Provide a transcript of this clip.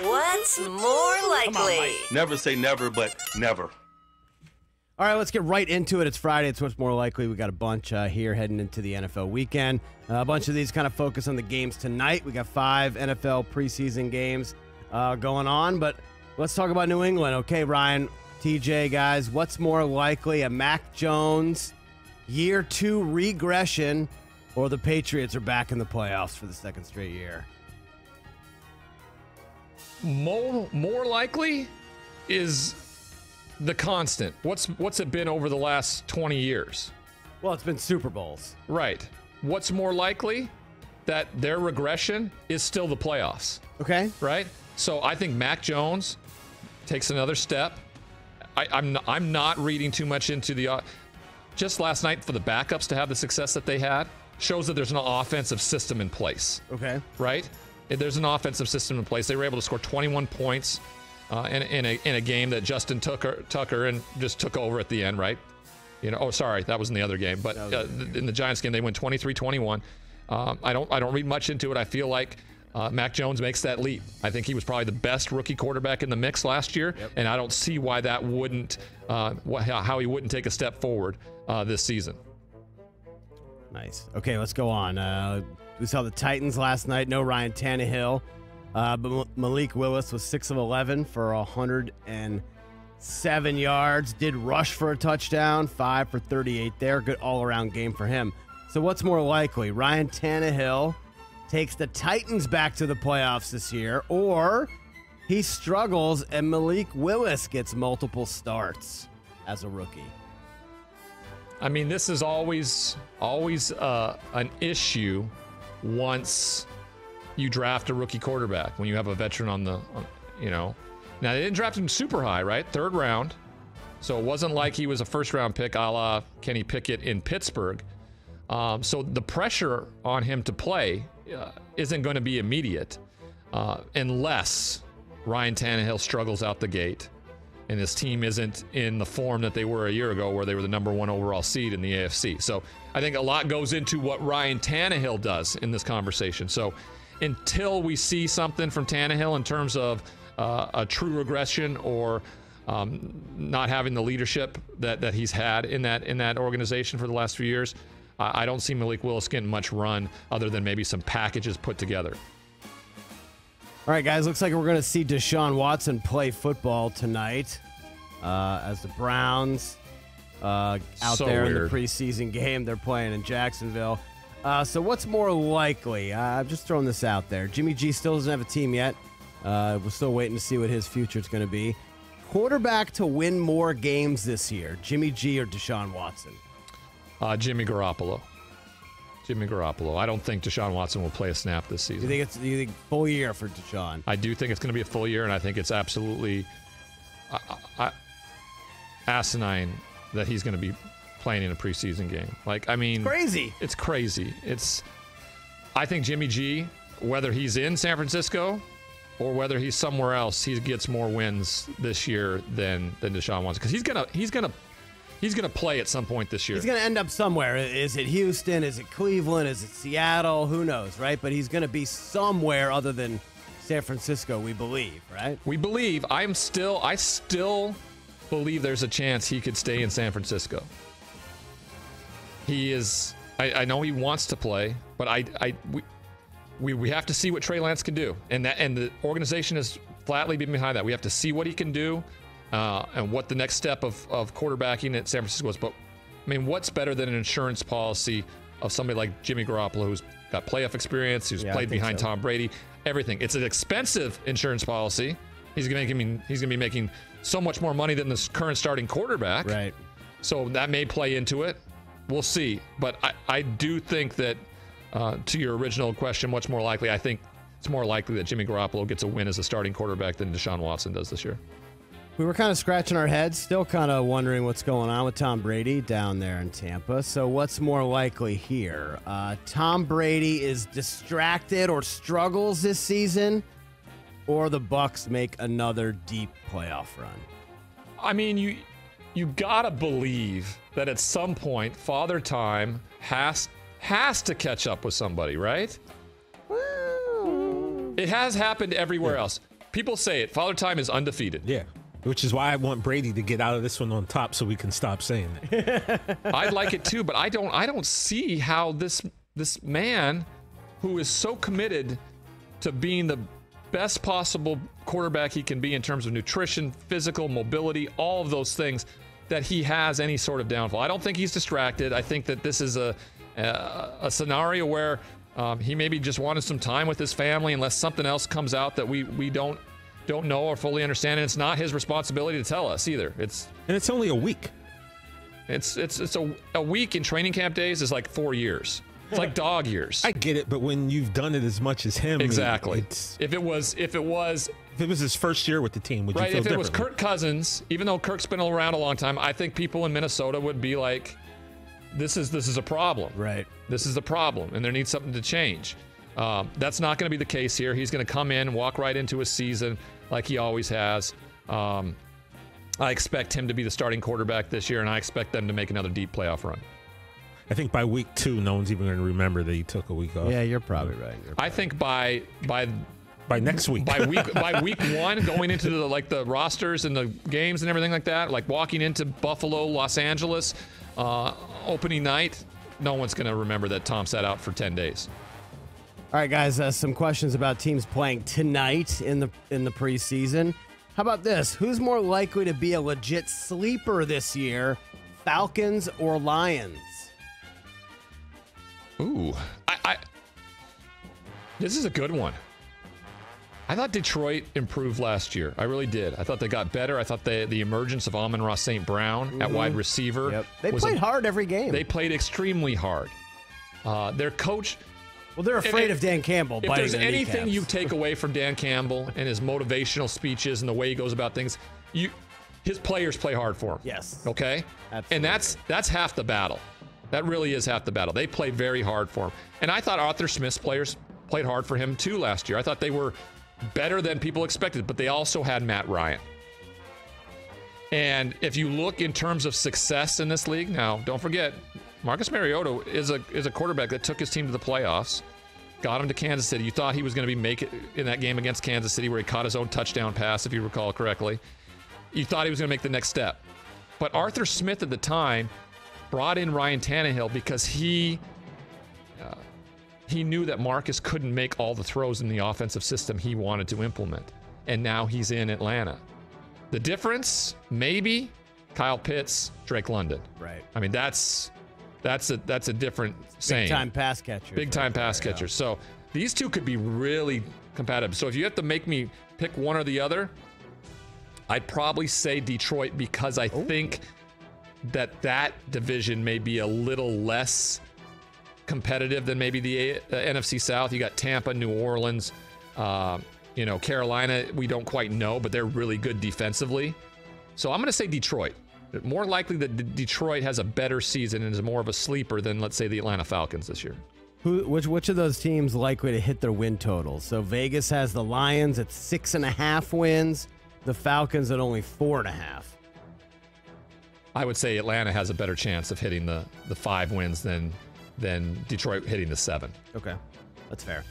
What's more likely? Never say never, but never. All right, let's get right into it. It's Friday. It's what's more likely. We got a bunch here heading into the NFL weekend. A bunch of these kind of focus on the games tonight. We got 5 NFL preseason games going on, but let's talk about New England. Okay, Ryan, TJ, guys, what's more likely, a Mac Jones year 2 regression, or the Patriots are back in the playoffs for the second straight year? More likely is the constant. What's it been over the last 20 years? Well, it's been Super Bowls. Right. What's more likely? That their regression is still the playoffs. Okay. Right? So I think Mac Jones takes another step. I'm not reading too much into the... just last night for the backups to have the success that they had shows that there's an offensive system in place. Okay. Right? There's an offensive system in place. They were able to score 21 points in a game that Justin Tucker and just took over at the end, right? That was in the other game. But in the Giants game, they went 23-21. I don't read much into it. I feel like Mac Jones makes that leap. I think he was probably the best rookie quarterback in the mix last year, and I don't see why that wouldn't, how he wouldn't take a step forward this season. Nice. Okay, let's go on. We saw the Titans last night. No Ryan Tannehill. But Malik Willis was 6 of 11 for 107 yards. Did rush for a touchdown, 5 for 38 there. Good all-around game for him. So what's more likely? Ryan Tannehill takes the Titans back to the playoffs this year, or he struggles and Malik Willis gets multiple starts as a rookie? I mean, this is always an issue once you draft a rookie quarterback, when you have a veteran Now, they didn't draft him super high, right? 3rd round. So it wasn't like he was a first-round pick a la Kenny Pickett in Pittsburgh. So the pressure on him to play isn't going to be immediate unless Ryan Tannehill struggles out the gate and his team isn't in the form that they were a year ago, where they were the number 1 overall seed in the AFC. So I think a lot goes into what Ryan Tannehill does in this conversation. So until we see something from Tannehill in terms of a true regression or not having the leadership that he's had in that organization for the last few years, I don't see Malik Willis getting much run other than maybe some packages put together. All right, guys, looks like we're going to see Deshaun Watson play football tonight as the Browns out there in the preseason game. They're playing in Jacksonville. So what's more likely? I'm just throwing this out there. Jimmy G still doesn't have a team yet. We're still waiting to see what his future is going to be. Quarterback to win more games this year, Jimmy G or Deshaun Watson? Jimmy Garoppolo. I don't think Deshaun Watson will play a snap this season. You think full year for Deshaun? I do think it's going to be a full year, and I think it's absolutely asinine that he's going to be playing in a preseason game. It's crazy. I think Jimmy G, whether he's in San Francisco or whether he's somewhere else, he gets more wins this year than Deshaun Watson, because he's gonna play at some point this year. He's gonna end up somewhere. Is it Houston? Is it Cleveland? Is it Seattle? Who knows, right? But he's gonna be somewhere other than San Francisco, we believe, right? We believe. I still believe there's a chance he could stay in San Francisco. He is. I know he wants to play, but we have to see what Trey Lance can do, and the organization is flatly been behind that. We have to see what he can do, and what the next step of quarterbacking at San Francisco is. But I mean, what's better than an insurance policy of somebody like Jimmy Garoppolo, who's got playoff experience, who's played behind Tom Brady, everything. It's an expensive insurance policy. He's gonna be making so much more money than this current starting quarterback. Right. So that may play into it. We'll see. But I do think that, to your original question, what's more likely? I think it's more likely that Jimmy Garoppolo gets a win as a starting quarterback than Deshaun Watson does this year. We were kind of scratching our heads, still kind of wondering what's going on with Tom Brady down there in Tampa. So what's more likely here? Tom Brady is distracted or struggles this season, or the Bucs make another deep playoff run? I mean, you gotta believe that at some point Father Time has to catch up with somebody, right? It has happened everywhere else. people say it. Father Time is undefeated. Yeah. Which is why I want Brady to get out of this one on top so we can stop saying that. I'd like it too, but I don't see how this man who is so committed to being the best possible quarterback he can be in terms of nutrition, physical, mobility, all of those things, that he has any sort of downfall. I don't think he's distracted. I think that this is a scenario where he maybe just wanted some time with his family, unless something else comes out that we don't know or fully understand, and it's not his responsibility to tell us either. And it's only a week. It's a week in training camp days is like 4 years. It's like dog years. I get it, but when you've done it as much as him, exactly. If it was his first year with the team, would you feel if it was differently? Kirk Cousins, even though Kirk's been around a long time, I think people in Minnesota would be like, this is a problem. Right. This is the problem, and there needs something to change. That's not going to be the case here. He's going to come in, walk right into a season like he always has. I expect him to be the starting quarterback this year, and I expect them to make another deep playoff run. I think by week 2, no one's even going to remember that he took a week off. Yeah, you're probably right. I think by next week, by week 1, going into the rosters and the games and everything like that, like walking into Buffalo, Los Angeles, opening night, no one's going to remember that Tom sat out for 10 days. All right, guys, some questions about teams playing tonight in the preseason. How about this? Who's more likely to be a legit sleeper this year, Falcons or Lions? Ooh, this is a good one. I thought Detroit improved last year. I really did. I thought they got better. I thought the emergence of Amon-Ra St. Brown at wide receiver. Yep. They played hard every game. They played extremely hard. Their coach... Well, they're afraid of Dan Campbell biting If there's their anything kneecaps. you take away from Dan Campbell and his motivational speeches and the way he goes about things, his players play hard for him. Yes. Okay? Absolutely. And that's half the battle. That really is half the battle. They play very hard for him. And I thought Arthur Smith's players played hard for him too last year. I thought they were better than people expected, but they also had Matt Ryan. And if you look in terms of success in this league, now don't forget, Marcus Mariota is a quarterback that took his team to the playoffs, got him to Kansas City. You thought he was going to make it in that game against Kansas City where he caught his own touchdown pass, if you recall correctly. You thought he was going to make the next step. But Arthur Smith at the time brought in Ryan Tannehill because he knew that Marcus couldn't make all the throws in the offensive system he wanted to implement. And now he's in Atlanta. The difference, maybe, Kyle Pitts, Drake London. Right. I mean, that's a different saying. Big-time pass catcher. Big-time pass catcher. So these two could be really competitive. So if you have to make me pick one or the other, I'd probably say Detroit because I think that division may be a little less competitive than maybe the NFC South. You got Tampa, New Orleans, Carolina. We don't quite know, but they're really good defensively. So I'm going to say Detroit. More likely that Detroit has a better season and is more of a sleeper than, let's say, the Atlanta Falcons this year. Which of those teams likely to hit their win totals? So Vegas has the Lions at 6.5 wins, the Falcons at only 4.5. I would say Atlanta has a better chance of hitting the 5 wins than Detroit hitting the 7. Okay, that's fair.